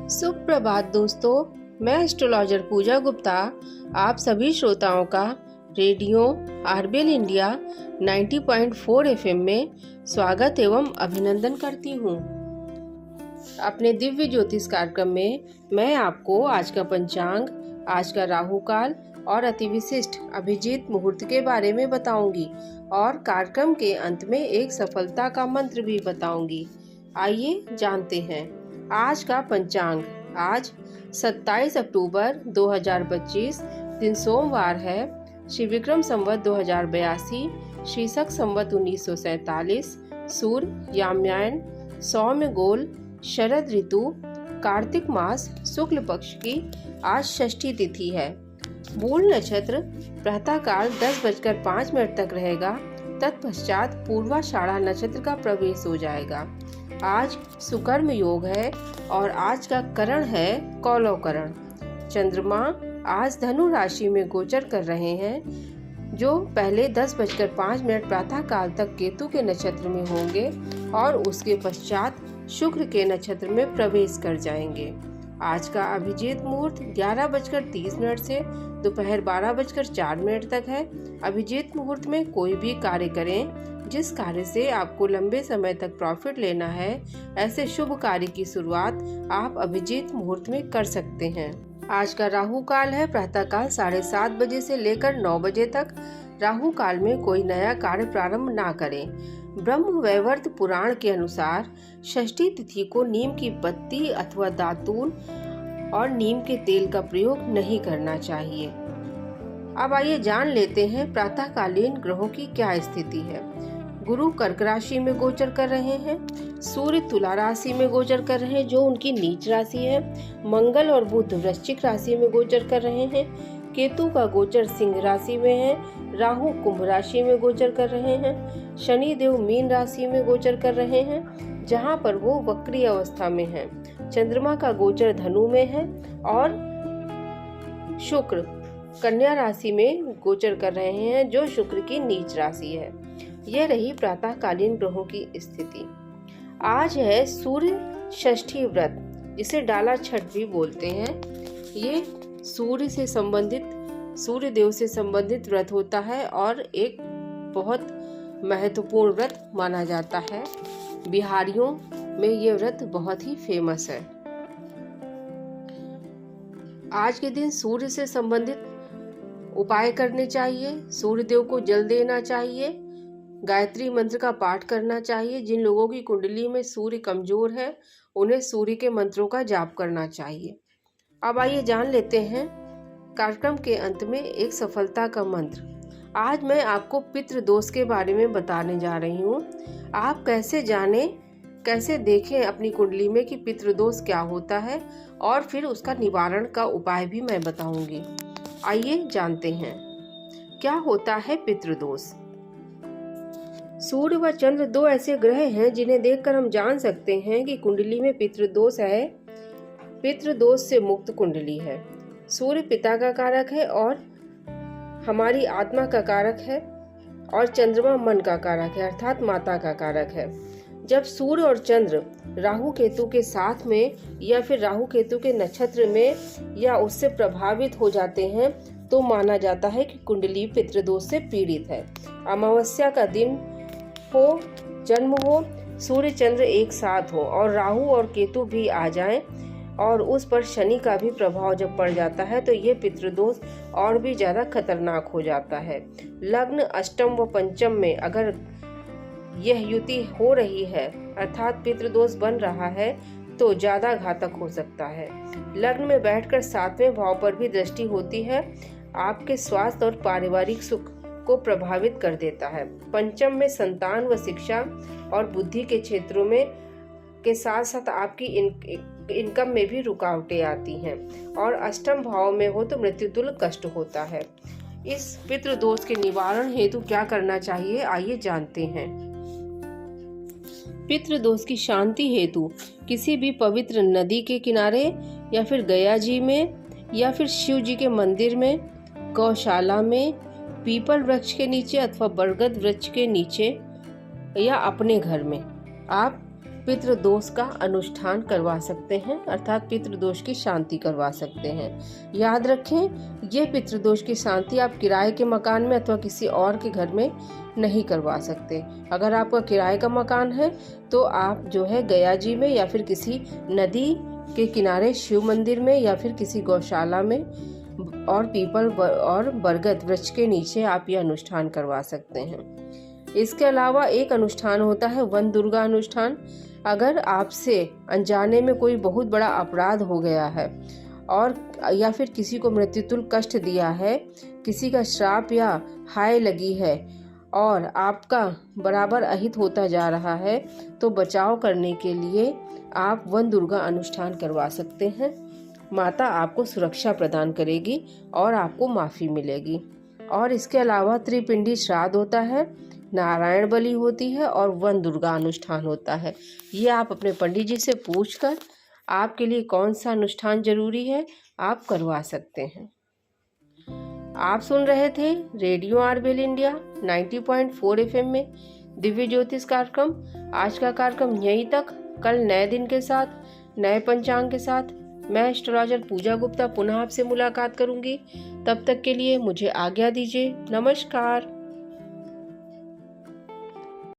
सुप्रभात दोस्तों, मैं एस्ट्रोलॉजर पूजा गुप्ता आप सभी श्रोताओं का रेडियो आरबीएल इंडिया 90.4 एफएम में स्वागत एवं अभिनंदन करती हूँ। अपने दिव्य ज्योतिष कार्यक्रम में मैं आपको आज का पंचांग, आज का राहु काल और अति विशिष्ट अभिजीत मुहूर्त के बारे में बताऊंगी और कार्यक्रम के अंत में एक सफलता का मंत्र भी बताऊंगी। आइए जानते हैं आज का पंचांग। आज 27 अक्टूबर 2025 दिन सोमवार है। श्री विक्रम संवत 2082, श्री शक संवत 1947, सूर्य याम्यायन, सौम्य गोल, शरद ऋतु, कार्तिक मास, शुक्ल पक्ष की आज षष्ठी तिथि है। मूल नक्षत्र प्रातःकाल 10:05 तक रहेगा। तत्पश्चात पूर्वाषाढ़ा नक्षत्र का प्रवेश हो जाएगा। आज सुकर्म योग है और आज का करण है कौलवकरण। चंद्रमा आज धनु राशि में गोचर कर रहे हैं, जो पहले 10:05 प्रातः काल तक केतु के नक्षत्र में होंगे और उसके पश्चात शुक्र के नक्षत्र में प्रवेश कर जाएंगे। आज का अभिजीत मुहूर्त 11:30 से दोपहर 12:04 तक है। अभिजीत मुहूर्त में कोई भी कार्य करें जिस कार्य से आपको लंबे समय तक प्रॉफिट लेना है, ऐसे शुभ कार्य की शुरुआत आप अभिजीत मुहूर्त में कर सकते हैं। आज का राहु काल है प्रातःकाल 7:30 बजे से लेकर 9 बजे तक। राहु काल में कोई नया कार्य प्रारंभ ना करें। ब्रह्म वैवर्त पुराण के अनुसार षष्ठी तिथि को नीम की पत्ती अथवा दातून और नीम के तेल का प्रयोग नहीं करना चाहिए। अब आइए जान लेते हैं प्रातःकालीन ग्रहों की क्या स्थिति है। गुरु कर्क राशि में गोचर कर रहे हैं। सूर्य तुला राशि में गोचर कर रहे हैं, जो उनकी नीच राशि है। मंगल और बुध वृश्चिक राशि में गोचर कर रहे हैं। केतु का गोचर सिंह राशि में है। राहु कुंभ राशि में गोचर कर रहे हैं। शनि देव मीन राशि में गोचर कर रहे हैं, जहां पर वो वक्री अवस्था में है। चंद्रमा का गोचर धनु में है और शुक्र कन्या राशि में गोचर कर रहे हैं, जो शुक्र की नीच राशि है। यह रही प्रातःकालीन ग्रहों की स्थिति। आज है सूर्य षष्ठी व्रत, जिसे डाला छठ भी बोलते हैं। ये सूर्य देव से संबंधित व्रत होता है और एक बहुत महत्वपूर्ण व्रत माना जाता है। बिहारियों में ये व्रत बहुत ही फेमस है। आज के दिन सूर्य से संबंधित उपाय करने चाहिए। सूर्य देव को जल देना चाहिए। गायत्री मंत्र का पाठ करना चाहिए। जिन लोगों की कुंडली में सूर्य कमजोर है, उन्हें सूर्य के मंत्रों का जाप करना चाहिए। अब आइए जान लेते हैं कार्यक्रम के अंत में एक सफलता का मंत्र। आज मैं आपको पितृ दोष के बारे में बताने जा रही हूँ। आप कैसे जानें, कैसे देखें अपनी कुंडली में कि पितृ दोष क्या होता है, और फिर उसका निवारण का उपाय भी मैं बताऊंगी। आइए जानते हैं क्या होता है पितृ दोष। सूर्य व चंद्र दो ऐसे ग्रह हैं जिन्हें देखकर हम जान सकते हैं कि कुंडली में पितृ दोष है। पितृ दोष से मुक्त कुंडली है। सूर्य पिता का कारक है और हमारी आत्मा का कारक है, और चंद्रमा मन का कारक है, अर्थात माता का कारक है। जब सूर्य और चंद्र राहु केतु के साथ में या फिर राहु केतु के नक्षत्र में या उससे प्रभावित हो जाते हैं, तो माना जाता है कि कुंडली पितृ दोष से पीड़ित है। अमावस्या का दिन हो, जन्म हो, सूर्य चंद्र एक साथ हो और राहु और केतु भी आ जाएं और उस पर शनि का भी प्रभाव जब पड़ जाता है, तो ये पितृदोष और भी ज्यादा खतरनाक हो जाता है। लग्न अष्टम व पंचम में अगर यह युति हो रही है, अर्थात पितृदोष बन रहा है, तो ज्यादा घातक हो सकता है। लग्न में बैठकर 7वें भाव पर भी दृष्टि होती है, आपके स्वास्थ्य और पारिवारिक सुख को प्रभावित कर देता है। पंचम में संतान व शिक्षा और बुद्धि के क्षेत्रों में के साथ साथ आपकी इनकम में भी रुकावटें आती हैं, और अष्टम भाव में हो तो मृत्युतुल्य कष्ट होता है। इस पितृ दोष के निवारण हेतु क्या करना चाहिए, आइए जानते हैं। पितृ दोष की शांति हेतु किसी भी पवित्र नदी के किनारे या फिर गया जी में या फिर शिव जी के मंदिर में, गौशाला में, पीपल वृक्ष के नीचे अथवा बरगद वृक्ष के नीचे या अपने घर में आप पितृदोष का अनुष्ठान करवा सकते हैं, अर्थात पितृदोष की शांति करवा सकते हैं। याद रखें, ये पितृदोष की शांति आप किराए के मकान में अथवा किसी और के घर में नहीं करवा सकते। अगर आपका किराए का मकान है तो आप जो है गया जी में या फिर किसी नदी के किनारे शिव मंदिर में या फिर किसी गौशाला में और पीपल और बरगद वृक्ष के नीचे आप ये अनुष्ठान करवा सकते हैं। इसके अलावा एक अनुष्ठान होता है वन दुर्गा अनुष्ठान। अगर आपसे अनजाने में कोई बहुत बड़ा अपराध हो गया है और या फिर किसी को मृत्युतुल्य कष्ट दिया है, किसी का श्राप या हाय लगी है और आपका बराबर अहित होता जा रहा है, तो बचाव करने के लिए आप वन दुर्गा अनुष्ठान करवा सकते हैं। माता आपको सुरक्षा प्रदान करेगी और आपको माफ़ी मिलेगी। और इसके अलावा त्रिपिंडी श्राद्ध होता है, नारायण बलि होती है और वन दुर्गा अनुष्ठान होता है। ये आप अपने पंडित जी से पूछकर आपके लिए कौन सा अनुष्ठान जरूरी है आप करवा सकते हैं। आप सुन रहे थे रेडियो आरबेल इंडिया 90.4 FM में दिव्य ज्योतिष कार्यक्रम। आज का कार्यक्रम यहीं तक। कल नए दिन के साथ, नए पंचांग के साथ मैं एस्ट्रोलॉजर पूजा गुप्ता पुनः आपसे मुलाकात करूंगी। तब तक के लिए मुझे आज्ञा दीजिए। नमस्कार।